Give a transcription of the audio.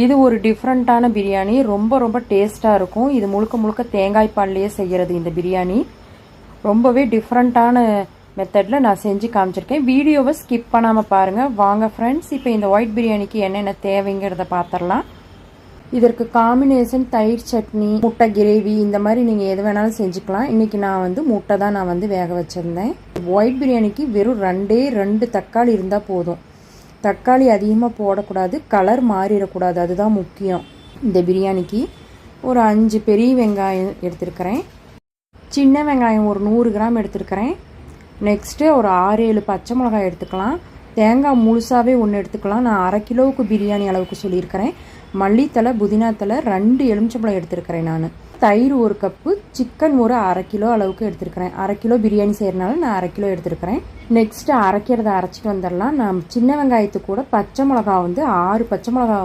இது ஒரு டிஃப்ரெண்ட்டான பிரியாணி, ரொம்ப ரொம்ப டேஸ்ட்டாக இருக்கும். இது முழுக்க முழுக்க தேங்காய் பால்லையே செய்கிறது. இந்த பிரியாணி ரொம்பவே டிஃப்ரெண்ட்டான மெத்தடில் நான் செஞ்சு காமிச்சிருக்கேன். வீடியோவை ஸ்கிப் பண்ணாமல் பாருங்கள். வாங்க ஃப்ரெண்ட்ஸ், இப்போ இந்த ஒயிட் பிரியாணிக்கு என்னென்ன தேவைங்கிறத பார்த்துடலாம். இதற்கு காம்பினேஷன் தயிர் சட்னி, முட்டை கிரேவி, இந்த மாதிரி நீங்கள் எது வேணாலும் செஞ்சுக்கலாம். இன்றைக்கி நான் முட்டை தான் நான் வேக வச்சுருந்தேன். ஒயிட் பிரியாணிக்கு வெறும் 2 தக்காளி இருந்தால் போதும். தக்காளி அதிகமாக போடக்கூடாது, கலர் மாறிடக்கூடாது, அதுதான் முக்கியம். இந்த பிரியாணிக்கு ஒரு 5 பெரிய வெங்காயம் எடுத்துருக்கிறேன். சின்ன வெங்காயம் ஒரு 100 கிராம் எடுத்துருக்கிறேன். நெக்ஸ்ட்டு ஒரு 6-7 பச்சை மிளகாய் எடுத்துக்கலாம். தேங்காய் முழுசாகவே ஒன்று எடுத்துக்கலாம். நான் 1/2 கிலோவுக்கு பிரியாணி அளவுக்கு சொல்லியிருக்கிறேன். மல்லித்தலை, புதினா தலை, 2 எலுமிச்சம்பழம் எடுத்துருக்கிறேன். நான் தயிர் 1 கப்பு, சிக்கன் ஒரு 1/2 கிலோ அளவுக்கு எடுத்துருக்கிறேன். 1/2 கிலோ பிரியாணி செய்கிறனால நான் 1/2 கிலோ எடுத்துருக்கிறேன். நெக்ஸ்ட்டு அரைக்கிறத அரைச்சிட்டு வந்துடலாம். நான் சின்ன வெங்காயத்துக்கு கூட பச்சை மிளகா 6 பச்சை மிளகா